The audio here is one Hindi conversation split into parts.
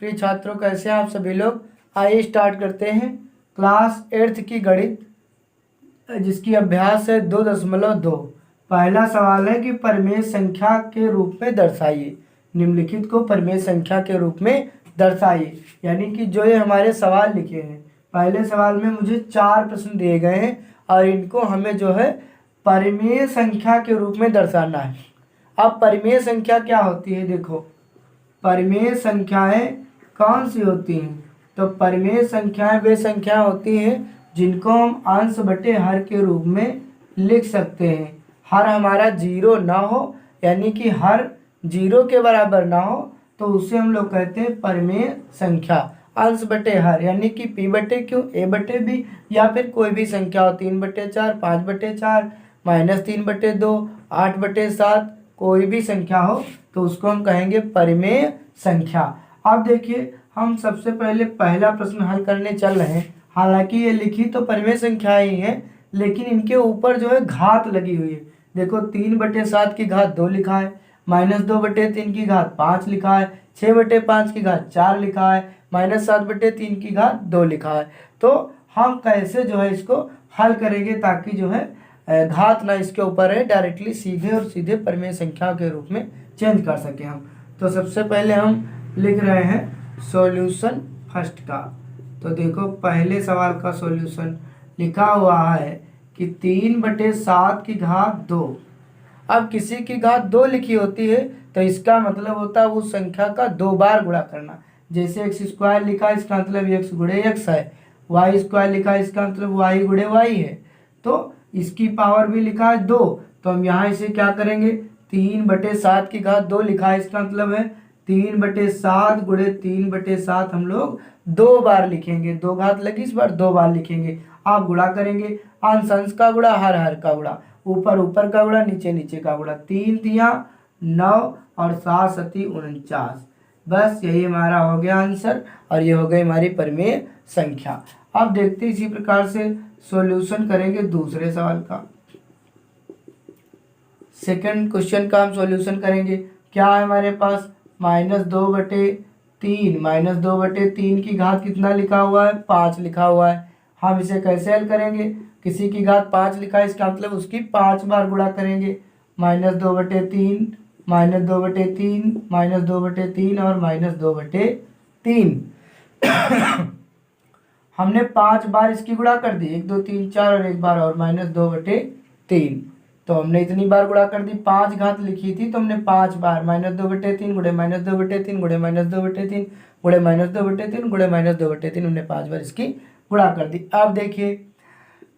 प्रिय छात्रों, कैसे हैं आप सभी लोग। आइए स्टार्ट करते हैं क्लास 8th की गणित, जिसकी अभ्यास है 2.2। पहला सवाल है कि परिमेय संख्या के रूप में दर्शाइए। निम्नलिखित को परिमेय संख्या के रूप में दर्शाइए, यानी कि जो ये हमारे सवाल लिखे हैं। पहले सवाल में मुझे 4 प्रश्न दिए गए हैं और इनको हमें जो है परिमेय संख्या के रूप में दर्शाना है। अब परिमेय संख्या क्या होती है, देखो परिमेय संख्याएं कौन सी होती हैं। तो परिमेय संख्याएं वे संख्याएं होती हैं जिनको हम अंश बटे हर के रूप में लिख सकते हैं। हर हमारा 0 ना हो, यानी कि हर 0 के बराबर ना हो, तो उसे हम लोग कहते हैं परिमेय संख्या। अंश बटे हर यानी कि p बटे q, a बटे b, या फिर कोई भी संख्या हो 3/4, 5/4, -3/2, 8/7, कोई भी संख्या हो तो उसको हम कहेंगे परिमेय संख्या। अब देखिए, हम सबसे पहले पहला प्रश्न हल करने चल रहे हैं। हालांकि ये लिखी तो परिमेय संख्या ही है, लेकिन इनके ऊपर जो है घात लगी हुई है। देखो 3/7 की घात 2 लिखा है, -2/3 की घात 5 लिखा है, 6/5 की घात 4 लिखा है, -7/3 की घात 2 लिखा है। तो हम कैसे जो है इसको हल करेंगे ताकि जो है घात ना इसके ऊपर है, डायरेक्टली सीधे और सीधे परिमेय संख्या के रूप में चेंज कर सके हम। तो सबसे पहले हम लिख रहे हैं सॉल्यूशन फर्स्ट का। तो देखो पहले सवाल का सॉल्यूशन लिखा हुआ है कि 3/7 की घात 2। अब किसी की घात 2 लिखी होती है तो इसका मतलब होता है उस संख्या का 2 बार गुणा करना। जैसे x² लिखा है, इसका मतलब x गुणे x है। y² लिखा है, इसका मतलब y गुणे y है। तो इसकी पावर भी लिखा है 2, तो हम यहाँ इसे क्या करेंगे, 3/7 की घात 2 लिखा है, इसका मतलब है 3/7 गुणे 3/7 हम लोग 2 बार लिखेंगे। 2 घात लगी, इस बार 2 बार लिखेंगे। आप गुणा करेंगे, अंश अंश का गुणा, हर हर का गुणा, ऊपर ऊपर का गुणा, नीचे नीचे का गुणा। 3 तिया 9 और 7 सती 49। बस यही हमारा हो गया आंसर, और ये हो गई हमारी परिमेय संख्या। अब देखते इसी प्रकार से सॉल्यूशन करेंगे दूसरे सवाल का। सेकंड क्वेश्चन का हम सॉल्यूशन करेंगे। क्या है हमारे पास, -2/3, -2/3 की घात कितना लिखा हुआ है, 5 लिखा हुआ है। हम इसे कैसे हल करेंगे, किसी की घात 5 लिखा है, इसका मतलब उसकी 5 बार गुणा करेंगे। -2/3, -2/3, -2/3 और -2/3। हमने 5 बार इसकी गुणा कर दी, 1 2 3 4 और एक बार और -2/3। तो हमने इतनी बार गुणा कर दी, 5 घात लिखी थी तो हमने 5 बार -2/3 गुणे -2/3 गुणे -2/3 गुणे -2/3 गुणे -2/3 हमने 5 बार इसकी गुणा कर दी। अब देखिए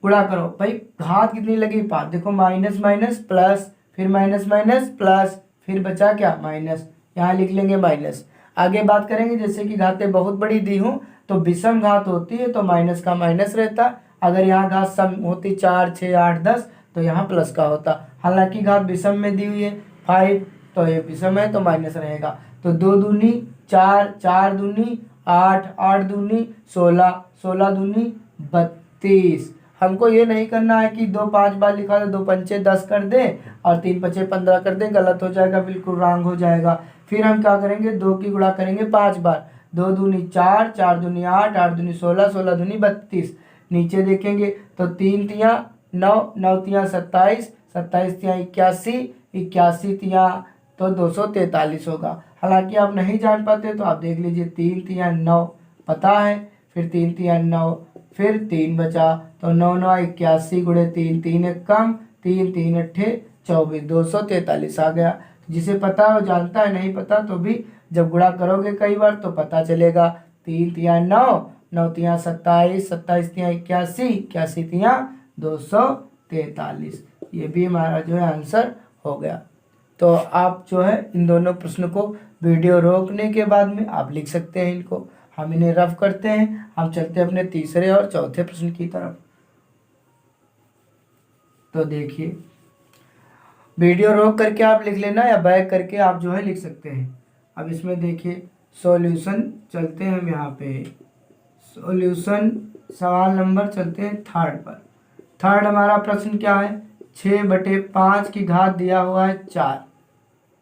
गुणा करो भाई, घात कितनी लगी 5। देखो माइनस माइनस प्लस, फिर माइनस माइनस प्लस, फिर बचा क्या माइनस, यहाँ लिख लेंगे माइनस। आगे बात करेंगे, जैसे कि घातें बहुत बड़ी दी हूँ तो विषम घात होती है तो माइनस का माइनस रहता। अगर यहाँ घात सम होती 4 6 8 10 तो यहाँ प्लस का होता। हालांकि घात विषम में दी हुई है 5, तो ये विषम है तो माइनस रहेगा। तो 2 दूनी 4, 4 दूनी 8, 8 दूनी 16, 16 दूनी 32। हमको ये नहीं करना है कि 2 5 बार लिखा तो 2 पंचे 10 कर दे और 3 पंचे 15 कर दे, गलत हो जाएगा, बिल्कुल रॉन्ग हो जाएगा। फिर हम क्या करेंगे, 2 की गुणा करेंगे 5 बार। 2 दूनी 4, 4 दूनी 8, 8 दूनी 16, 16 दूनी 32। नीचे देखेंगे तो 3 तिया 9, 9 तिया 27, 27 तिया 81, 81 तिया तो 243 होगा। हालांकि आप नहीं जान पाते तो आप देख लीजिए, 3 तिया 9 पता है, फिर 3 तिया 9, फिर 3 बचा तो 9 9 81 गुणे 3, 3 एक कम, 3 3 अट्ठे 24, 243 आ गया। जिसे पता है वो जानता है, नहीं पता तो भी जब गुणा करोगे कई बार तो पता चलेगा। 3 तिया 9, 9 तिया 27, 27 तिया 81, 81 तिया 243। ये भी हमारा जो है आंसर हो गया। तो आप जो है इन दोनों प्रश्न को वीडियो रोकने के बाद में आप लिख सकते हैं इनको। हम इन्हें रफ करते हैं, हम चलते हैं अपने तीसरे और चौथे प्रश्न की तरफ। तो देखिए, वीडियो रोक करके आप लिख लेना या बैक करके आप जो है लिख सकते हैं। अब इसमें देखिए सॉल्यूशन चलते हैं हम यहाँ पे। सॉल्यूशन सवाल नंबर चलते हैं थर्ड पर। थर्ड हमारा प्रश्न क्या है, 6/5 की घात दिया हुआ है 4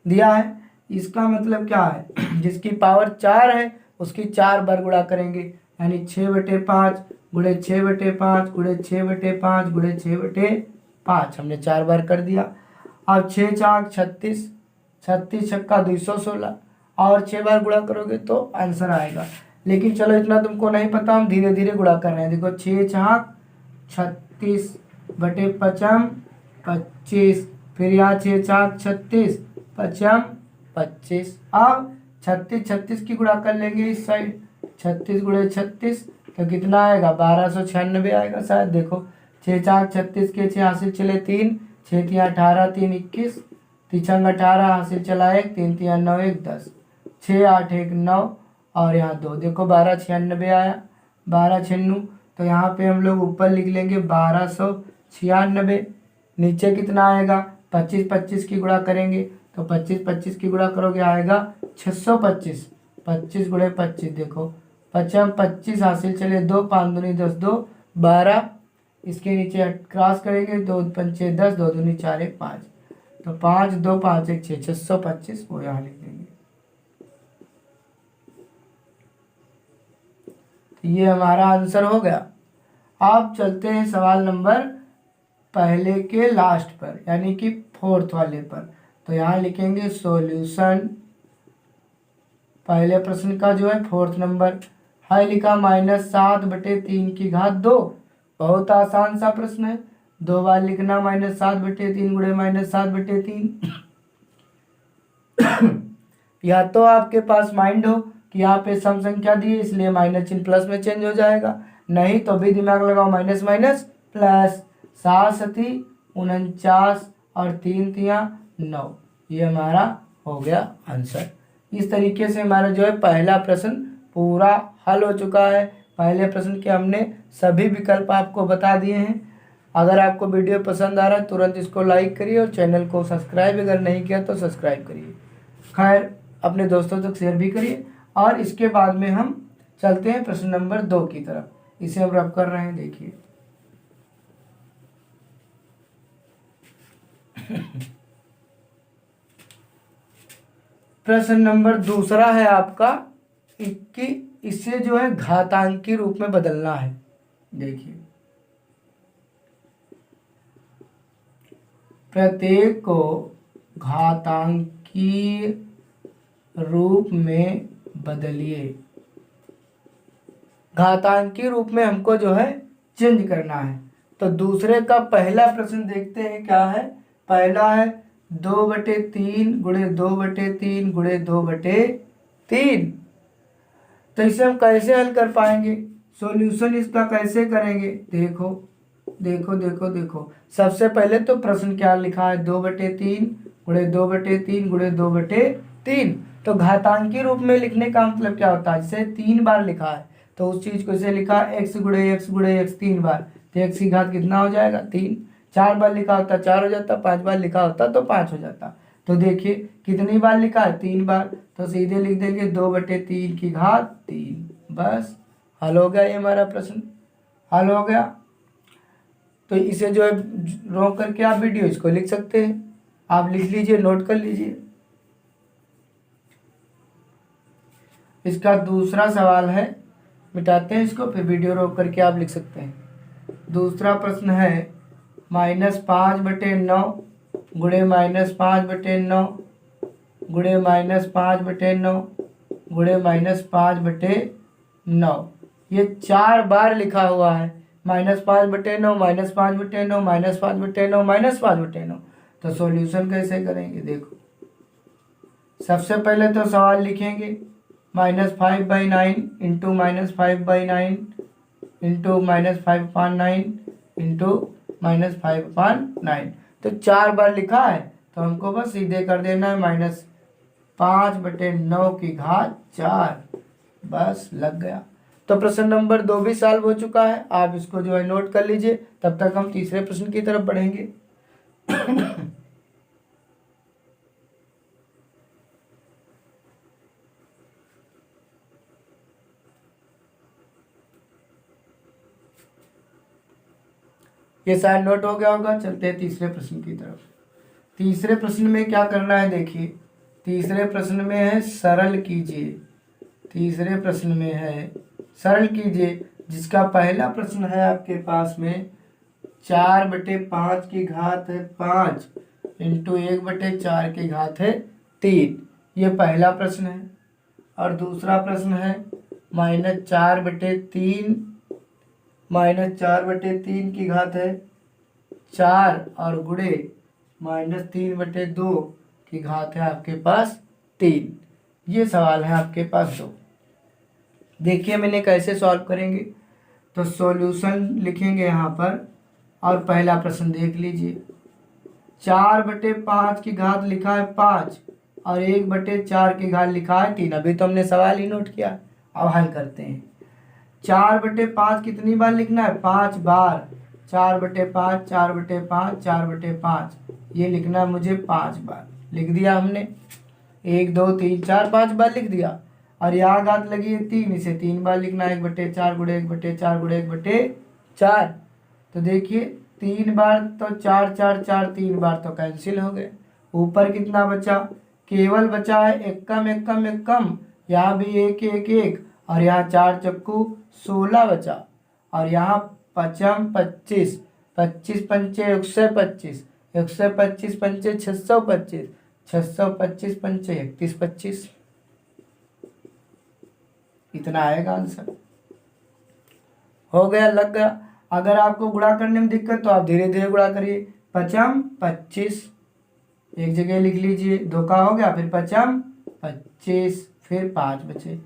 दिया है। इसका मतलब क्या है, जिसकी पावर 4 है उसकी 4 बार गुणा करेंगे, यानी 6/5 गुणे 6/5 गुणे 6/5 गुणे 6/5 हमने 4 बार कर दिया। अब 6 चाक 36, 36 छक्का 216 और 6 बार गुणा करोगे तो आंसर आएगा। लेकिन चलो इतना तुमको नहीं पता, हम धीरे धीरे गुणा कर रहे हैं। देखो 6 चाक 36 बटे 5 25, फिर यहाँ 6 चाक 36 5 25। अब 36 36 की गुणा कर लेंगे इस साइड, 36 गुणे 36 तो कितना आएगा 1296 आएगा शायद। देखो 6 चाक 36 के 6 हासिल चले 3, 6 3 18 3 21, 3 18 हासिल चला 1, 3 3 9 1 10, 6 8 1 9 और यहाँ 2। देखो 1296 आया, 1296 तो यहाँ पे हम लोग ऊपर लिख लेंगे 1296। नीचे कितना आएगा 25 25 की गुणा करेंगे तो 25 25 की गुणा करोगे आएगा 625। 25 गुणे 25 देखो 5 25 हासिल चले 2, 5 दूनी 10 2 12, इसके नीचे क्रॉस करेंगे 2 पंचे 10, 2 दूनी 4 1 5, तो 5 2 5 1 6 625 वो यहाँ लिख देंगे। ये हमारा आंसर हो गया। अब चलते हैं सवाल नंबर पहले के लास्ट पर, यानी कि 4th वाले पर। तो यहाँ लिखेंगे सॉल्यूशन पहले प्रश्न का जो है 4th नंबर है, लिखा -7/3 की घात 2। बहुत आसान सा प्रश्न है, 2 बार लिखना -7/3 गुणे -7/3। या तो आपके पास माइंड हो कि यहाँ पे सम संख्या दी है इसलिए माइनस चिन्ह प्लस में चेंज हो जाएगा, नहीं तो भी दिमाग लगाओ माइनस माइनस प्लस। 7 सती 49 और 3 तिया 9, ये हमारा हो गया आंसर। इस तरीके से हमारा जो है पहला प्रश्न पूरा हल हो चुका है। पहले प्रश्न के हमने सभी विकल्प आपको बता दिए हैं। अगर आपको वीडियो पसंद आ रहा है तुरंत इसको लाइक करिए और चैनल को सब्सक्राइब अगर नहीं किया तो सब्सक्राइब करिए। खैर अपने दोस्तों तक शेयर भी करिए। और इसके बाद में हम चलते हैं प्रश्न नंबर 2 की तरफ, इसे हम रब कर रहे हैं, देखिए। प्रश्न नंबर 2 है आपका कि इसे जो है घातांकी रूप में बदलना है। देखिए प्रत्येक को घातांकी रूप में बदलिए। घातांकी रूप में हमको जो है चेंज करना है। तो दूसरे का पहला प्रश्न देखते हैं क्या है। पहला है 2/3 गुणे 2/3 गुणे 2/3। तो इसे हम कैसे हल कर पाएंगे, सॉल्यूशन इसका कैसे करेंगे। देखो देखो देखो देखो, सबसे पहले तो प्रश्न क्या लिखा है 2/3 गुणे 2/3 गुणे 2/3। तो घातांकी रूप में लिखने का मतलब क्या होता है, जैसे 3 बार लिखा है तो उस चीज को इसे लिखा x गुणे x गुणे x 3 बार, तो x की घात कितना हो जाएगा 3। 4 बार लिखा होता 4 हो जाता, 5 बार लिखा होता तो 5 हो जाता। तो देखिए कितनी बार लिखा है 3 बार, तो सीधे लिख देंगे 2/3 की घात 3। बस हल हो गया, ये हमारा प्रश्न हल हो गया। तो इसे जो है रोक करके आप वीडियो इसको लिख सकते हैं, आप लिख लीजिए, नोट कर लीजिए। इसका दूसरा सवाल है, मिटाते हैं इसको फिर वीडियो रोक करके आप लिख सकते हैं। दूसरा प्रश्न है -5/9 गुणे -5/9 गुणे -5/9 गुणे -5/9। ये 4 बार लिखा हुआ है, -5/9 -5/9 -5/9 -5/9। तो सॉल्यूशन कैसे करेंगे, देखो सबसे पहले तो सवाल लिखेंगे -5/9 इंटू -5/9 इंटू -5/9 इंटू -5/9। तो 4 बार लिखा है तो हमको बस सीधे कर देना है -5/9 की घात 4, बस लग गया। तो प्रश्न नंबर 2 भी सॉल्व हो चुका है, आप इसको जो है नोट कर लीजिए। तब तक हम तीसरे प्रश्न की तरफ बढ़ेंगे। ये शायद नोट हो गया होगा। चलते हैं तीसरे प्रश्न की तरफ। तीसरे प्रश्न में क्या करना है, देखिए तीसरे प्रश्न में है सरल कीजिए। तीसरे प्रश्न में है, सरल कीजिए, जिसका पहला प्रश्न है आपके पास में 4/5 की घात है 5 इंटू 1/4 की घात है 3, ये पहला प्रश्न है। और दूसरा प्रश्न है -4/3 की घात है 4 और गुणे -3/2 की घात है आपके पास 3। ये सवाल है आपके पास 2। देखिए मैंने कैसे सॉल्व करेंगे, तो सॉल्यूशन लिखेंगे यहाँ पर और पहला प्रश्न देख लीजिए। 4/5 की घात लिखा है 5 और 1/4 की घात लिखा है 3। अभी तो हमने सवाल ही नोट किया, अब हल करते हैं। 4/5 कितनी बार लिखना है? 5 बार। 4/5 4/5 4/5 ये लिखना है मुझे 5 बार। लिख दिया हमने, 1 2 3 4 5 बार लिख दिया। और यहाँ घात लगी है 3, इसे 3 बार लिखना है, 1/4 गुणे 1/4 गुणे 1/4। तो देखिए 3 बार तो 4 4 4 3 बार तो कैंसिल हो गए। ऊपर कितना बचा? केवल बचा है एकम एकम एकम, यहाँ भी 1 1 1 और यहाँ 4 चक्कू 16 बचा। और यहाँ पचम 25, 25 पंचे 125, 125 पंचे 625, 625 पंचे 3125। इतना आएगा आंसर। हो गया, लग गया। अगर आपको गुणा करने में दिक्कत तो आप धीरे धीरे गुणा करिए। पचम 25 एक जगह लिख लीजिए, 2 का हो गया, फिर पचम 25, फिर 5 बचे।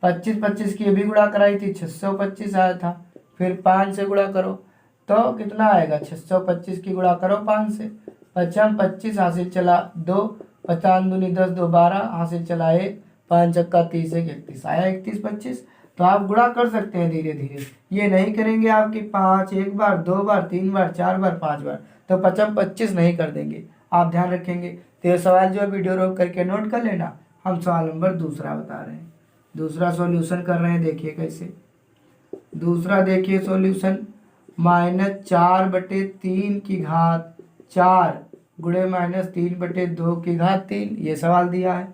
25 25 की अभी गुणा कराई थी, 625 आया था। फिर 5 से गुणा करो तो कितना आएगा? 625 की गुणा करो 5 से। पचम 25 हासिल चला 2, 50 दूनी 10 2 12 हासिल चला 1, 5 चक्का 30 1 31 आया 31 25। तो आप गुणा कर सकते हैं धीरे धीरे। ये नहीं करेंगे आपकी 5 1 बार 2 बार 3 बार 4 बार 5 बार, तो पचम 25 नहीं कर देंगे। आप ध्यान रखेंगे। तो ये सवाल जो है वीडियो रोक करके नोट कर लेना। हम सवाल नंबर दूसरा बता रहे हैं, दूसरा सॉल्यूशन कर रहे हैं। देखिए कैसे दूसरा, देखिए सॉल्यूशन। -4/3 की घात 4 गुणे -3/2 की घात 3, ये सवाल दिया है।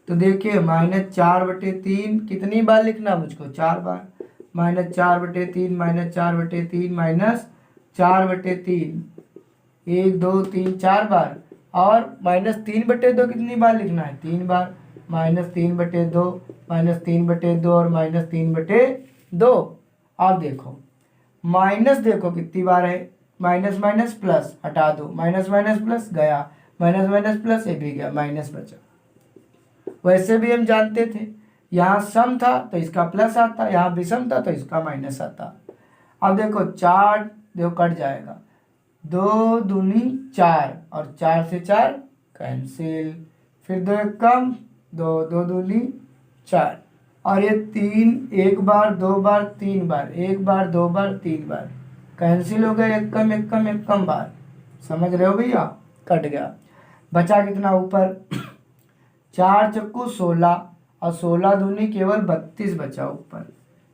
तो देखिए -4/3 कितनी बार लिखना मुझको? 4 बार। -4/3 -4/3 -4/3 1 2 3 4 बार। और -3/2 कितनी बार लिखना है? 3 बार। -3/2 -3/2 और -3/2। अब देखो माइनस, देखो कितनी बार है? माइनस माइनस प्लस हटा दो, माइनस माइनस प्लस गया, माइनस माइनस प्लस ये भी गया, माइनस बचा। वैसे भी हम जानते थे यहाँ सम था तो इसका प्लस आता, यहाँ विषम था तो इसका माइनस आता। अब देखो 4 देखो कट जाएगा, 2 दूनी 4 और 4 से 4 कैंसिल, फिर 2 एक कम, 2 2 दूनी 4 और ये 3 1 बार 2 बार 3 बार, 1 बार 2 बार 3 बार कैंसिल हो गए, एक कम बार। समझ रहे हो भैया? कट गया, बचा कितना ऊपर? 4 चक्कू 16 और 16 दूनी केवल 32 बचा ऊपर,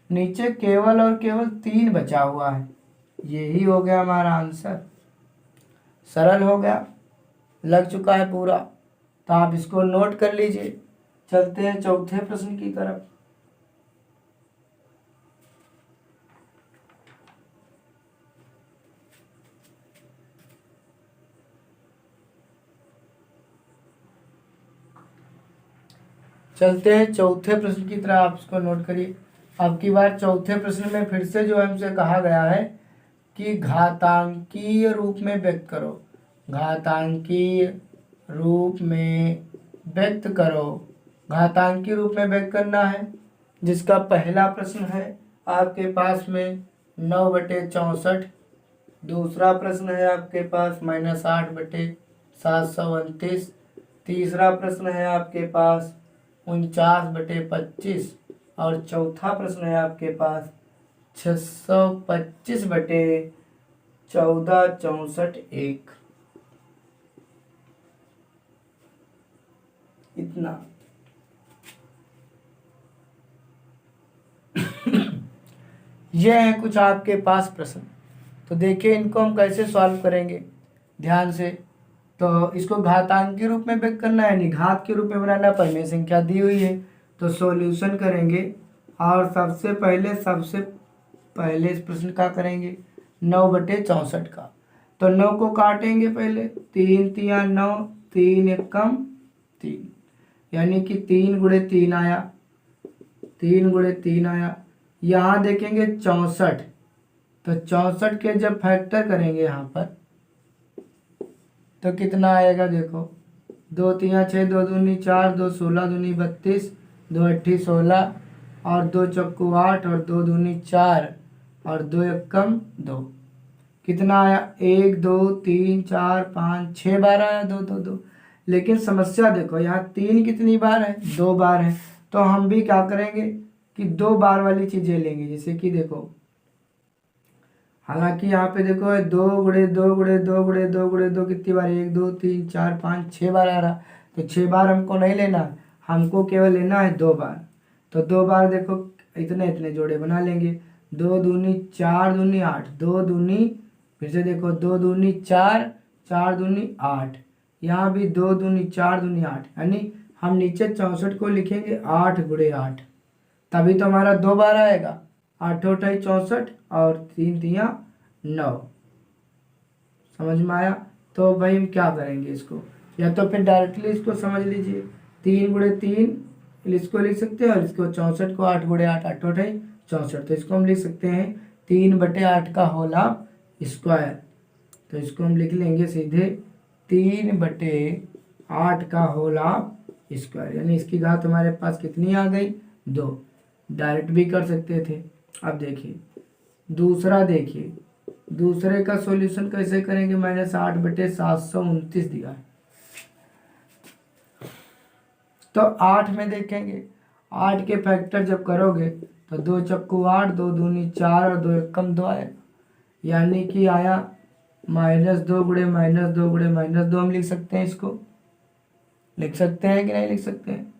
नीचे केवल और केवल 3 बचा हुआ है। यही हो गया हमारा आंसर। सरल हो गया, लग चुका है पूरा। तो आप इसको नोट कर लीजिए। चलते हैं चौथे प्रश्न की तरफ। चलते हैं चौथे प्रश्न की तरफ, आप इसको नोट करिए। अब की बार चौथे प्रश्न में फिर से जो हमसे कहा गया है कि घातांकीय रूप में व्यक्त करो, घातांकीय रूप में व्यक्त करो। घातांकीय रूप में व्यक्त करना है, जिसका पहला प्रश्न है आपके पास में 9/64। दूसरा प्रश्न है आपके पास -8/729। तीसरा प्रश्न है आपके पास 49/25 और चौथा प्रश्न है आपके पास 625/1464 इतना। यह है कुछ आपके पास प्रश्न। तो देखिए इनको हम कैसे सॉल्व करेंगे ध्यान से। तो इसको घातांक के रूप में व्यक्त करना है, यानी घात के रूप में बनाना। परिमेय संख्या दी हुई है, तो सॉल्यूशन करेंगे और सबसे पहले इस प्रश्न का करेंगे 9/64 का। तो 9 को काटेंगे पहले, 3 तिया 9, 3 एकम 3, यानी कि 3 गुणे 3 आया, 3 गुणे 3 आया। यहाँ देखेंगे 64, तो 64 के जब फैक्टर करेंगे यहाँ पर तो कितना आएगा देखो, 2 तिया 6, 2 दूनी 4, 2 16 दूनी 32, 2 अट्ठी 16 और 2 चक्कू 8 और 2 दूनी 4 और 2 एकम 2, कितना आया 1 2 3 4 5 6 बार आया, 2 2 2। लेकिन समस्या देखो यहाँ 3 कितनी बार है, 2 बार है। तो हम भी क्या करेंगे कि 2 बार वाली चीज़ें लेंगे, जैसे कि देखो, हालांकि यहाँ पे देखो 2 गुणे 2 गुणे 2 गुणे 2 गुणे 2 कितनी बार, 1 2 3 4 5 6 बार आ रहा। तो 6 बार हमको नहीं लेना, हमको केवल लेना है 2 बार। तो 2 बार देखो इतने इतने जोड़े बना लेंगे, 2 दूनी 4 दूनी 8, 2 दूनी, फिर से देखो 2 दूनी 4, 4 दूनी 8, यहाँ भी 2 दूनी 4 दूनी 8, यानी हम नीचे 64 को लिखेंगे 8 गुणे 8, तभी तो हमारा 2 बार आएगा। 8 8 64 और 3 तिया 9, समझ में आया। तो भाई हम क्या करेंगे इसको, या तो फिर डायरेक्टली इसको समझ लीजिए, 3 गुणे 3 इसको लिख सकते हैं और इसको 64 को 8 गुणे 8, 8 8 64, तो इसको हम लिख सकते हैं 3/8 का होल ऑफ स्क्वायर। तो इसको हम लिख लेंगे सीधे 3/8 का होल ऑफ स्क्वायर, यानी इसकी घात हमारे पास कितनी आ गई, 2। डायरेक्ट भी कर सकते थे। अब देखिए दूसरा, देखिए दूसरे का सॉल्यूशन कैसे करेंगे, -8/729 दिया है। तो 8 में देखेंगे, 8 के फैक्टर जब करोगे तो 2 चक्कू 8, 2 दूनी 4 और 2 एकम 2 आएगा, यानी कि आया -2 गुणे -2 गुणे -2। हम लिख सकते हैं, इसको लिख सकते हैं कि नहीं लिख सकते हैं।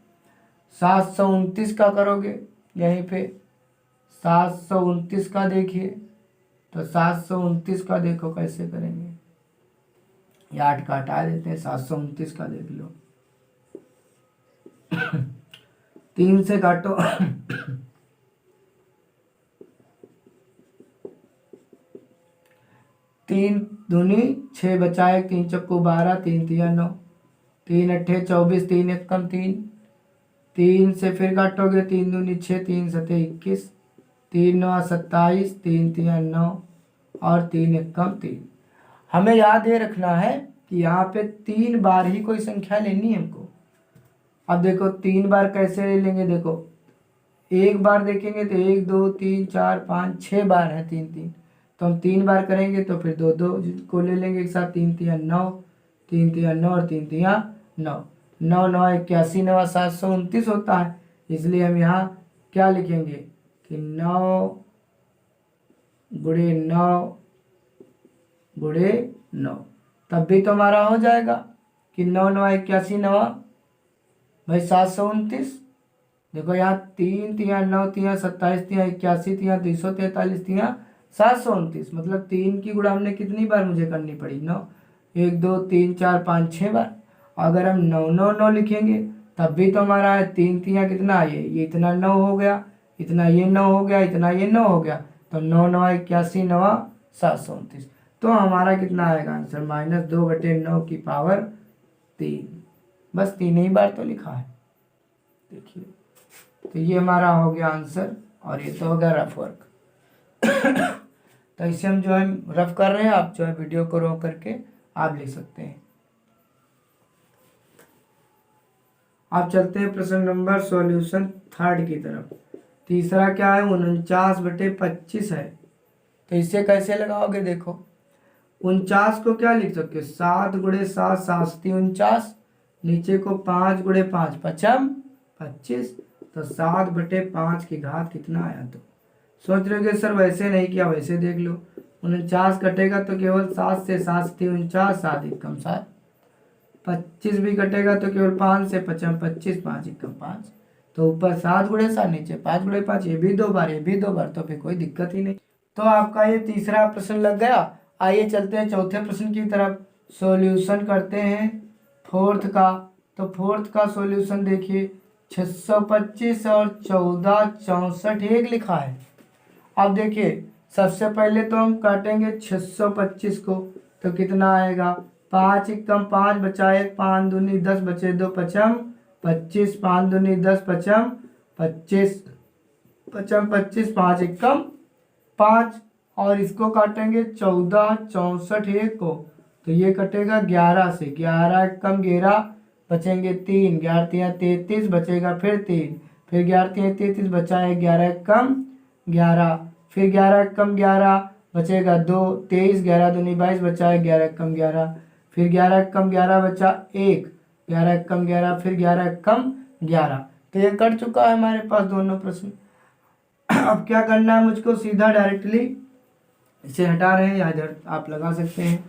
729 का करोगे, यहीं पे 729 का देखिए, तो 729 का देखो कैसे करेंगे, ये 8 का हटा देते हैं, 729 का देख लो। 3 से काटो 3 दूनी 6 बचाए, 3 चक्कू 12, 3 तिया 9, 3 अट्ठे 24, 3 एकम 3, 3 से फिर काटोगे, 3 दूनी 6, 3 सते 21, 3 9 27, 3 तिया 9 और 3 एकम 3। हमें याद ये रखना है कि यहाँ पे 3 बार ही कोई संख्या लेनी है हमको। अब देखो 3 बार कैसे ले लेंगे, देखो एक बार देखेंगे तो 1 2 3 4 5 6 बार है, 3 3, तो हम 3 बार करेंगे तो फिर 2 2 को ले लेंगे एक साथ, 3 तिया 9, 3 तिया 9 और 3 तिया 9, 9 9 81 9 729 होता है। इसलिए हम यहाँ क्या लिखेंगे कि 9 गुणे 9 गुणे 9, तब भी तो हमारा हो जाएगा कि 9 9 81 9 भाई 729। देखो यहाँ 3 तिया 9 तिया 27 तिया 81 तिया 243 तिया 729, मतलब 3 की गुणा हमने कितनी बार मुझे करनी पड़ी, 9, 1 2 3 4 5 6 बार। अगर हम 9 9 9 लिखेंगे तब भी तो हमारा है 3 तिया कितना, ये इतना 9 हो गया, इतना ये 9 हो गया, इतना ये 9 हो गया, तो 9 9 81 9 729। तो हमारा कितना आएगा आंसर, -2/9 की पावर 3। बस 3 ही बार तो लिखा है, देखिए। तो ये हमारा हो गया आंसर, और ये तो हो गया रफ वर्क। तो इसे हम जो है रफ कर रहे हैं, आप जो है वीडियो को रोक करके आप लिख सकते हैं। आप चलते हैं प्रश्न नंबर सॉल्यूशन 3 की तरफ। तीसरा क्या है, 49/25 है। तो इसे कैसे लगाओगे, देखो 49 को क्या लिख सकते हो, 7 गुणे 7 7 49, नीचे को 5 गुणे 5 पचम 25, तो 7/5 की घात कितना आया। तो सोच रहे हो सर वैसे नहीं किया, वैसे देख लो, 49 कटेगा तो केवल 7 से, 7 49, 7 एकम 7, 25 भी कटेगा तो केवल 5 से, 55 25, 5 एकम 5, तो ऊपर 7 गुणे 7 नीचे 5 गुणे 5, ये भी 2 बार ये भी 2 बार, तो फिर कोई दिक्कत ही नहीं। तो आपका ये तीसरा प्रश्न लग गया। आइए चलते हैं चौथे प्रश्न की तरफ, सॉल्यूशन करते हैं 4th का। तो 4th का सॉल्यूशन देखिए, 625 और 1464 एक लिखा है। अब देखिए सबसे पहले तो हम काटेंगे 625 को, तो कितना आएगा, 5 एकम 5 बचा 1, 5 दूनी 10 बचे 2 पचम 25, 5 दूनी 10 पचम 25 पचम 25, 5 एकम 5। और इसको काटेंगे 14 64 एक को, तो ये कटेगा 11 से, 11 एकम 11 बचेंगे 3, 11 तिया 33 बचेगा फिर 3, फिर 11 तिया 33 बचा है 11 एकम 11, फिर 11 एकम 11 बचेगा 2, 23 11 दूनी 22 बचा है 11 एकम 11, फिर 11 एकम 11 बचा 1, 11 एकम 11, फिर 11 एकम 11। तो ये कट चुका है हमारे पास दोनों प्रश्न। अब क्या करना है मुझको, सीधा डायरेक्टली इसे हटा रहे हैं या इधर आप लगा सकते हैं।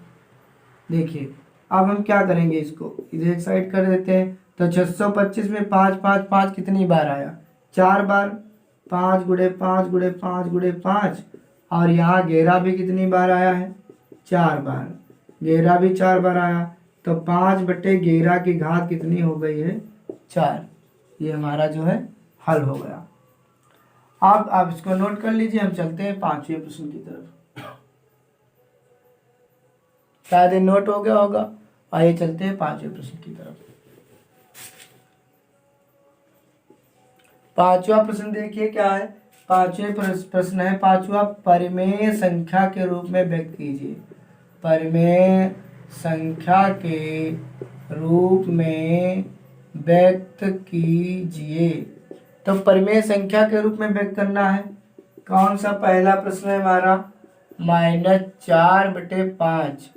देखिए अब हम क्या करेंगे, इसको इधर एक साइड कर देते हैं। तो 625 में 5 5 5 कितनी बार आया, 4 बार, 5 गुणे 5 गुणे 5 गुणे 5। और यहाँ 11 भी कितनी बार आया है, 4 बार, 11 भी 4 बार आया। तो 5/11 की घात कितनी हो गई है, 4। ये हमारा जो है हल हो गया। अब आप इसको नोट कर लीजिए, हम चलते हैं 5वें प्रश्न की तरफ। शायद ये नोट हो गया होगा। आइए चलते हैं 5वें प्रश्न की तरफ। 5वां प्रश्न देखिए क्या है। 5वें प्रश्न है 5वां, परिमेय संख्या के रूप में व्यक्त कीजिए। परिमेय संख्या के रूप में व्यक्त कीजिए। तो परिमेय संख्या के रूप में व्यक्त करना है। कौन सा पहला प्रश्न है हमारा, -4/5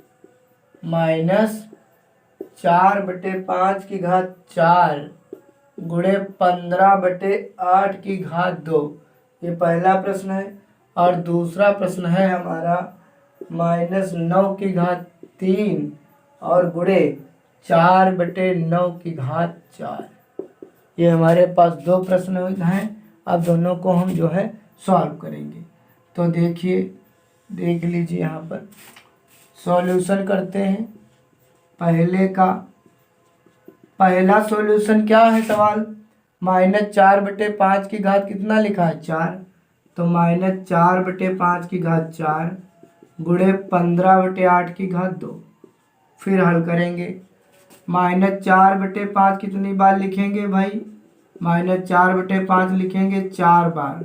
-4/5 की घात 4 गुणे 15/8 की घात 2। ये पहला प्रश्न है। और दूसरा प्रश्न है हमारा -9 की घात 3 और गुणे 4/9 की घात 4। ये हमारे पास दो प्रश्न हैं। अब दोनों को हम जो है सॉल्व करेंगे। तो देखिए, देख लीजिए यहाँ पर सॉल्यूशन करते हैं। पहला सॉल्यूशन क्या है सवाल, -4/5 की घात कितना लिखा है, 4। तो -4/5 की घात 4 गुणे 15/8 की घात 2। फिर हल करेंगे। -4/5 कितनी बार लिखेंगे भाई, -4/5 लिखेंगे 4 बार।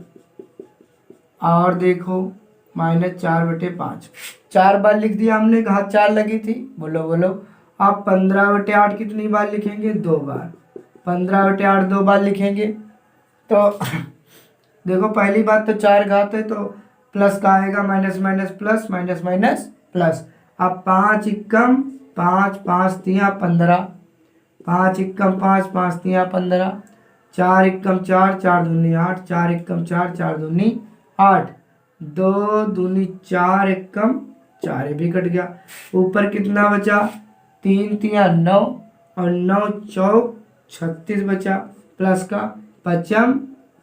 और देखो -4/5 4 बार लिख दिया हमने, घात 4 लगी थी, बोलो बोलो। अब 15/8 कितनी बार लिखेंगे, 2 बार। 15/8 2 बार लिखेंगे। तो देखो पहली बात तो 4 घात है, तो प्लस का आएगा, minus minus plus, minus minus plus. अब 5 एकम 5, 5 तिया 15, 5 एकम 5, 5 तिया 15, 4 एकम 4, 4 दूनी 8, 4 एकम 4, 4 दूनी 8, 2 दूनी 4 एकम 4, ये भी कट गया। ऊपर कितना बचा, 3 तिया 9 और 9 चौक 36 बचा, प्लस का पचम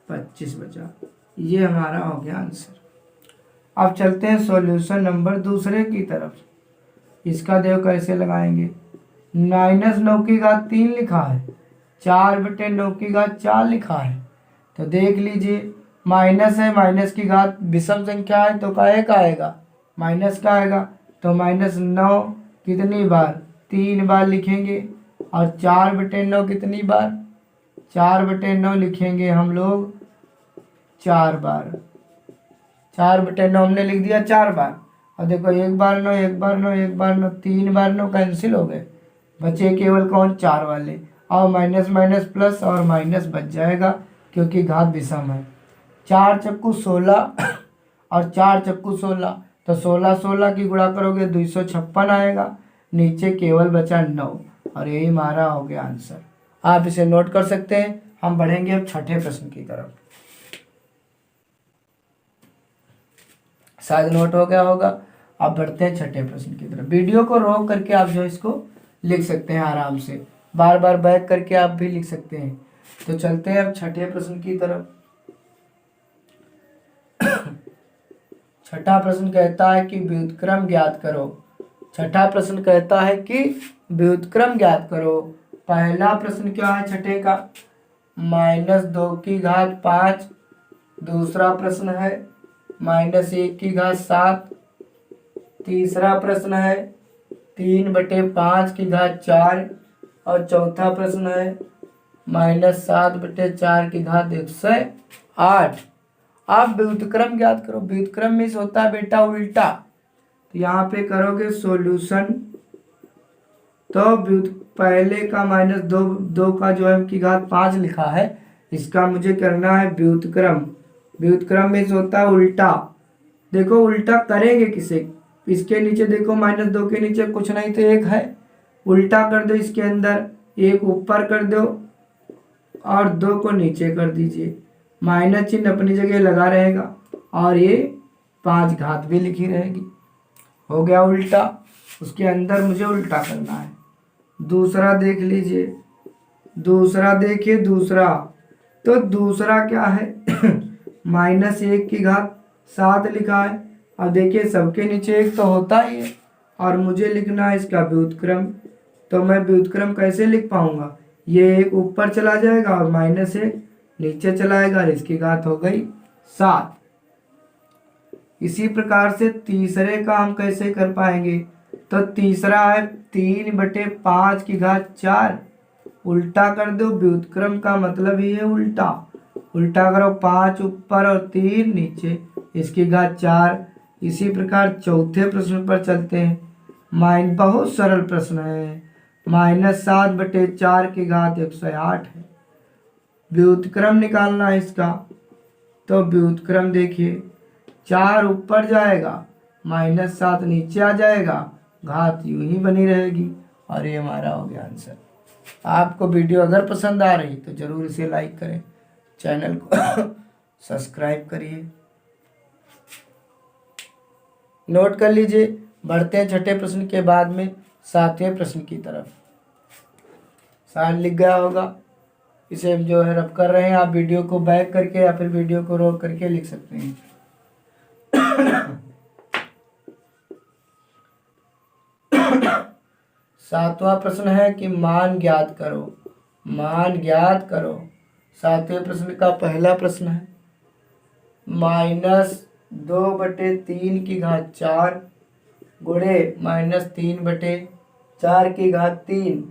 25 बचा। ये हमारा हो गया आंसर। अब चलते हैं सॉल्यूशन नंबर दूसरे की तरफ। इसका देखो कैसे लगाएंगे। -9 की घात 3 लिखा है, 4/9 की घात 4 लिखा है। तो देख लीजिए, माइनस है, माइनस की घात विषम संख्या है तो काहे का आएगा, माइनस का आएगा। तो -9 कितनी बार, 3 बार लिखेंगे। और 4/9 कितनी बार, 4/9 लिखेंगे हम लोग 4 बार। 4/9 हमने लिख दिया 4 बार। और देखो 1 बार 9, 1 बार 9, 1 बार 9, 3 बार 9 कैंसिल हो गए, बचे केवल कौन, 4 वाले। और माइनस माइनस प्लस और माइनस बच जाएगा क्योंकि घात विषम है। 4 चक्कू 16 और 4 चक्कू 16, तो 16 16 की गुणा करोगे 256 आएगा। नीचे केवल बचा 9 और यही हमारा हो गया आंसर। आप इसे नोट कर सकते हैं। हम बढ़ेंगे अब छठे प्रश्न की तरफ। शायद नोट हो गया होगा। अब बढ़ते हैं छठे प्रश्न की तरफ। वीडियो को रोक करके आप जो इसको लिख सकते हैं आराम से, बार बार बैक करके आप भी लिख सकते हैं। तो चलते हैं अब छठे प्रश्न की तरफ। छठा प्रश्न कहता है कि व्युत्क्रम ज्ञात करो। छठा प्रश्न कहता है कि व्युत्क्रम ज्ञात करो। पहला प्रश्न क्या है छठे का, -2 की घात 5। दूसरा प्रश्न है -1 की घात 7। तीसरा प्रश्न है 3/5 की घात 4। और चौथा प्रश्न है -7/4 की घात 108। आप व्युत्क्रम ज्ञात करो। व्युत्क्रम में होता है बेटा उल्टा। तो यहाँ पे करोगे सॉल्यूशन। तो पहले का -2 का जो है की घात 5 लिखा है, इसका मुझे करना है व्युत्क्रम। व्युत्क्रम में होता है उल्टा। देखो उल्टा करेंगे किसे, इसके नीचे देखो -2 के नीचे कुछ नहीं तो 1 है, उल्टा कर दो। इसके अंदर 1 ऊपर कर दो और 2 को नीचे कर दीजिए। माइनस चिन्ह अपनी जगह लगा रहेगा और ये 5 घात भी लिखी रहेगी। हो गया उल्टा। उसके अंदर मुझे उल्टा करना है। दूसरा देख लीजिए। दूसरा देखिए। दूसरा तो दूसरा क्या है -1 की घात 7 लिखा है। अब देखिए सबके नीचे 1 तो होता ही है और मुझे लिखना है इसका व्युत्क्रम। तो मैं व्युत्क्रम कैसे लिख पाऊंगा, ये 1 ऊपर चला जाएगा और -1 नीचे चला आएगा और इसकी घात हो गई 7। इसी प्रकार से तीसरे का हम कैसे कर पाएंगे। तो तीसरा है 3/5 की घात 4। उल्टा कर दो। व्युत्क्रम का मतलब ही है उल्टा। उल्टा करो, 5 ऊपर और 3 नीचे, इसकी घात 4। इसी प्रकार चौथे प्रश्न पर चलते हैं। बहुत सरल प्रश्न है। -7/4 की घात 108 है। व्युत्क्रम निकालना है इसका। तो व्युत्क्रम देखिए 4 ऊपर जाएगा, -7 नीचे आ जाएगा, घात यूं ही बनी रहेगी और ये हमारा हो गया आंसर। आपको वीडियो अगर पसंद आ रही तो जरूर इसे लाइक करें, चैनल को सब्सक्राइब करिए। नोट कर लीजिए। बढ़ते हैं छठे प्रश्न के बाद में सातवें प्रश्न की तरफ। शायद लिख गया होगा। इसे हम जो है रब कर रहे हैं। आप वीडियो को बैक करके या फिर वीडियो को रोक करके लिख सकते हैं। सातवां प्रश्न है कि मान ज्ञात करो। मान ज्ञात करो। सातवें प्रश्न का पहला प्रश्न है -2/3 की घात 4 गुणे -3/4 की घात 3।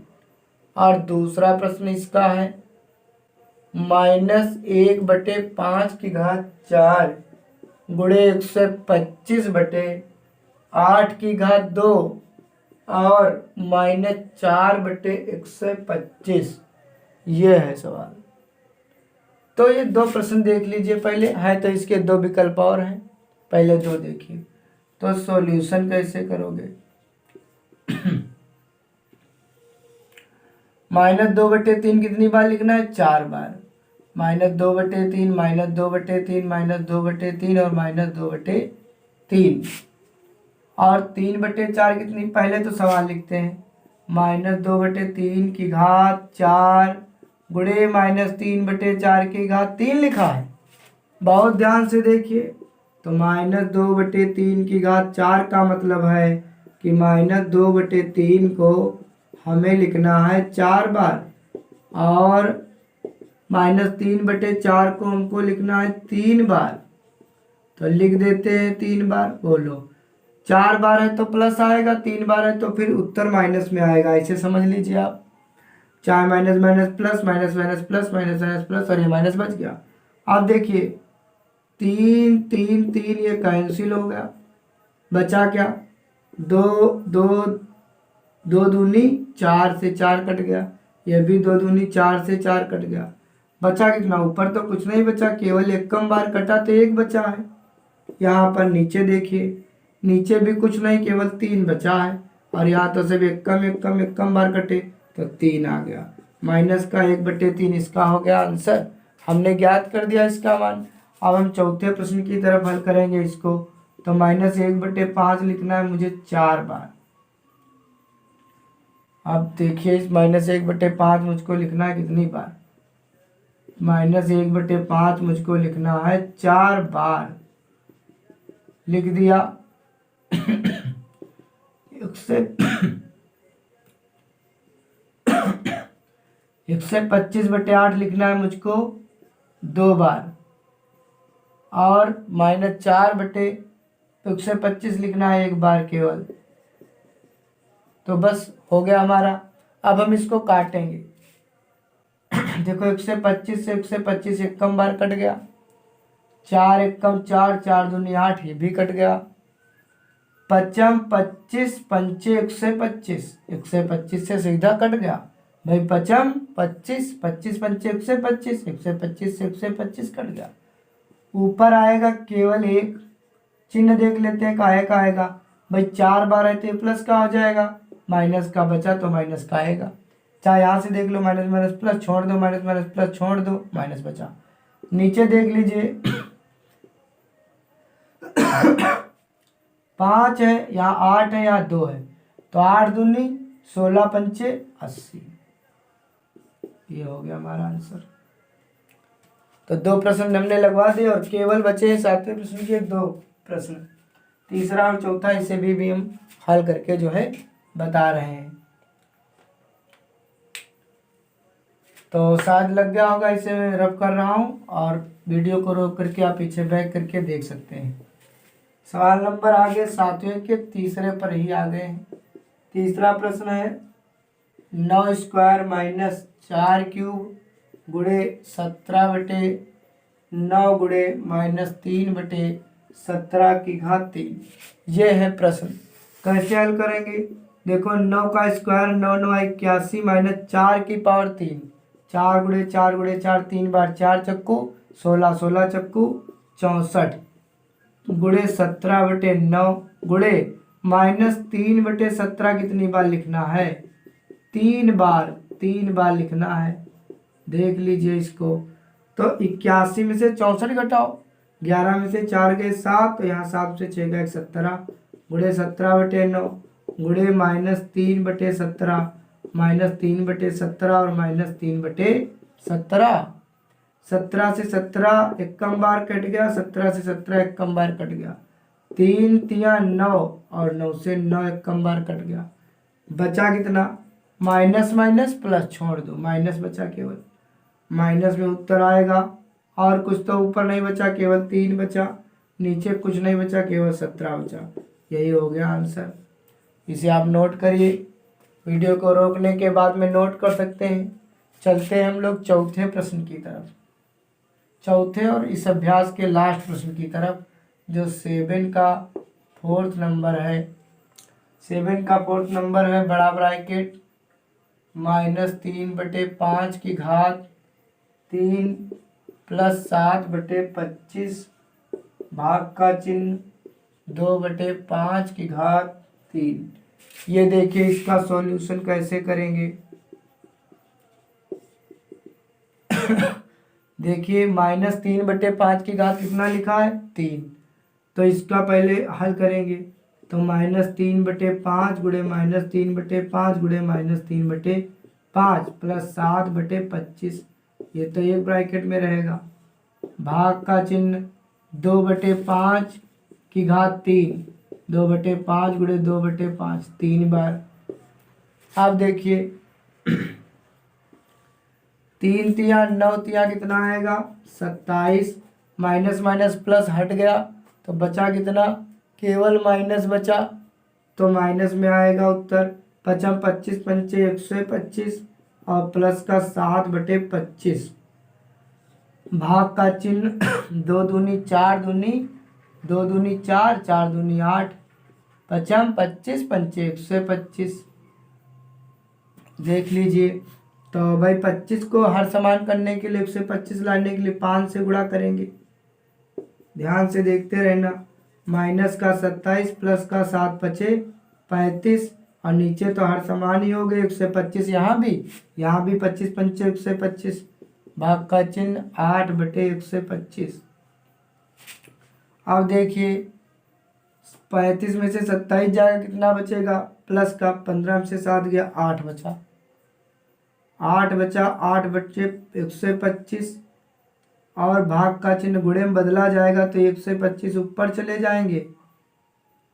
और दूसरा प्रश्न इसका है -1/5 की घात 4 गुणे 125/8 की घात 2 और -4/125। ये है सवाल। तो ये दो प्रश्न देख लीजिए पहले है। तो इसके 2 विकल्प और हैं, पहले 2 देखिए। तो सॉल्यूशन कैसे करोगे। -2/3 कितनी बार लिखना है, 4 बार। -2/3 -2/3 -2/3 और -2/3 और 3/4 कितनी, पहले तो सवाल लिखते हैं। -2/3 की घात 4 गुणे -3/4 की घात 3 लिखा है। बहुत ध्यान से देखिए। तो -2/3 की घात 4 का मतलब है कि -2/3 को हमें लिखना है 4 बार और -3/4 को हमको लिखना है 3 बार। तो लिख देते हैं 3 बार। बोलो 4 बार है तो प्लस आएगा, 3 बार है तो फिर उत्तर माइनस में आएगा। ऐसे समझ लीजिए आप। 4 minus minus plus, minus minus plus, minus minus plus और ये माइनस बच गया। अब देखिए 3 3 3 ये कैंसिल हो गया। बचा क्या, 2 2 2 दूनी 4 से 4 कट गया। ये भी 2 दूनी 4 से 4 कट गया। बचा कितना, ऊपर तो कुछ नहीं बचा, केवल एक कम बार कटा तो 1 बचा है। यहाँ पर नीचे देखिए, नीचे भी कुछ नहीं, केवल 3 बचा है और यहाँ तो सिर्फ एक कम बार कटे तो 3 आ गया। माइनस का 1/3 इसका हो गया आंसर। हमने ज्ञात कर दिया इसका मान। अब हम चौथे प्रश्न की तरफ हल करेंगे इसको। तो -1/5 लिखना है मुझे 4 बार। अब देखिए इस -1/5 मुझको लिखना है कितनी बार, -1/5 मुझको लिखना है 4 बार। लिख दिया। 125/8 लिखना है मुझको 2 बार, और -4/125 लिखना है 1 बार केवल। तो बस हो गया हमारा। अब हम इसको काटेंगे। देखो 125 से 125 एक कम बार कट गया, 4 एक कम 4, 4 दूनी 8, ये भी कट गया। पचम 25 पंचे 125, 125 से सीधा कट गया भाई। पचम 25, 25 पंचे 125, 125 से 125 कट गया। ऊपर आएगा केवल एक, चिन्ह देख लेते हैं काहे का आएगा भाई। 4 बार है तो प्लस का हो जाएगा, माइनस का बचा तो माइनस का आएगा। चाहे यहाँ से देख लो, माइनस माइनस प्लस छोड़ दो, माइनस माइनस प्लस छोड़ दो, माइनस बचा। नीचे देख लीजिए 5 है, यहाँ 8 है, यहाँ 2 है, तो 8 दूनी 16 पंचे 80। ये हो गया हमारा आंसर। तो 2 प्रश्न हमने लगवा दिए और केवल बचे हैं 7वें प्रश्न के 2 प्रश्न। तीसरा और चौथा इसे भी हम हल करके जो है बता रहे हैं। तो शायद लग गया होगा, इसे मैं रब कर रहा हूँ और वीडियो को रोक करके आप पीछे बैक करके देख सकते हैं। सवाल नंबर आगे 7वें के तीसरे पर ही आ गए हैं। तीसरा प्रश्न है 9² - 4³ गुणे 17/9 गुणे -3/17 ये है प्रश्न। कैसे हल करेंगे? देखो 9 का स्क्वायर 9 9 81 -4 की पावर 3, 4 गुणे 4 गुणे 4, 3 बार 4 चक्कू 16, 16 चक्कू 64 गुणे 17/9 गुणे -3/17 कितनी बार लिखना है? 3 बार, 3 बार लिखना है। देख लीजिए इसको। तो 81 में से 64 घटाओ, 11 में से 4 गए 7, तो यहाँ 7 से 6 गए 17 गुणे 17/9 गुणे -3/17 -3/17 और -3/17। 17 से 17 एक कम बार कट गया, 17 से 17 एक कम बार कट गया, 3 तिया 9 और 9 से 9 एक कम बार कट गया। बचा कितना? माइनस माइनस प्लस छोड़ दो, माइनस बचा केवल, माइनस में उत्तर आएगा। और कुछ तो ऊपर नहीं बचा, केवल 3 बचा, नीचे कुछ नहीं बचा, केवल 17 बचा। यही हो गया आंसर। इसे आप नोट करिए, वीडियो को रोकने के बाद में नोट कर सकते हैं। चलते हैं हम लोग चौथे प्रश्न की तरफ, चौथे और इस अभ्यास के लास्ट प्रश्न की तरफ, जो 7 का 4th नंबर है। 7 का 4th नंबर है बड़ा ब्रैकेट -3/5 की घात 3 + 7/25 भाग का चिन्ह 2/5 की घात 3। ये देखिए इसका सॉल्यूशन कैसे करेंगे। देखिए -3/5 की घात कितना लिखा है? 3। तो इसका पहले हल करेंगे। तो -3/5 गुणे -3/5 गुणे -3/5 प्लस 7/25, ये तो एक ब्रैकेट में रहेगा। भाग का चिन्ह 2/5 की घात 3, 2/5 गुणे 2/5 3 बार। अब देखिए 3 तिया 9 तिया कितना आएगा? 27। माइनस माइनस प्लस हट गया तो बचा कितना? केवल माइनस बचा, तो माइनस में आएगा उत्तर। 5 25 पंचे 125 और प्लस का 7/25। भाग का चिन्ह 2 दूनी 4 दूनी 2 दूनी 4, 4 दूनी 8, 5 25 पंचे 125। देख लीजिए। तो भाई 25 को हर समान करने के लिए 125 लाने के लिए 5 से गुणा करेंगे। ध्यान से देखते रहना। माइनस का 27 प्लस का 7 पचे 35 और नीचे तो हर समान ही हो गए 125। यहाँ भी 25 पंचे 125। भाग का चिन्ह 8/125। अब देखिए 35 में से 27 जाएगा, कितना बचेगा? प्लस का 15 में से 7 गया 8 बचा, 8 बचा, 8 बचे 125 और भाग का चिन्ह गुणे में बदला जाएगा तो 125 ऊपर चले जाएंगे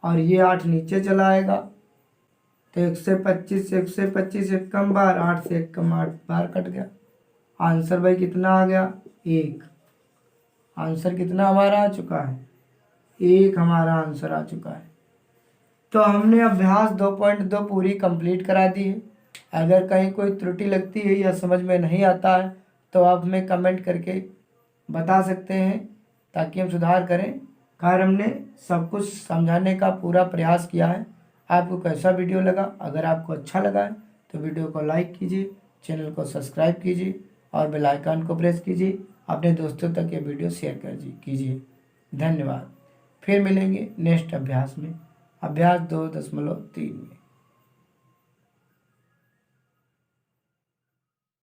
और ये 8 नीचे चला आएगा। तो 125 एक कम बार, 8 से 1 कम 8 बार कट गया। आंसर भाई कितना आ गया? 1। आंसर कितना हमारा आ चुका है? 1 हमारा आंसर आ चुका है। तो हमने अभ्यास 2.2 पूरी कंप्लीट करा दी है। अगर कहीं कोई त्रुटि लगती है या समझ में नहीं आता है तो आप हमें कमेंट करके बता सकते हैं ताकि हम सुधार करें। खैर हमने सब कुछ समझाने का पूरा प्रयास किया है। आपको कैसा वीडियो लगा? अगर आपको अच्छा लगा है तो वीडियो को लाइक कीजिए, चैनल को सब्सक्राइब कीजिए और बेल आइकन को प्रेस कीजिए। अपने दोस्तों तक ये वीडियो शेयर कीजिए। धन्यवाद। फिर मिलेंगे नेक्स्ट अभ्यास में, अभ्यास 2.3 में।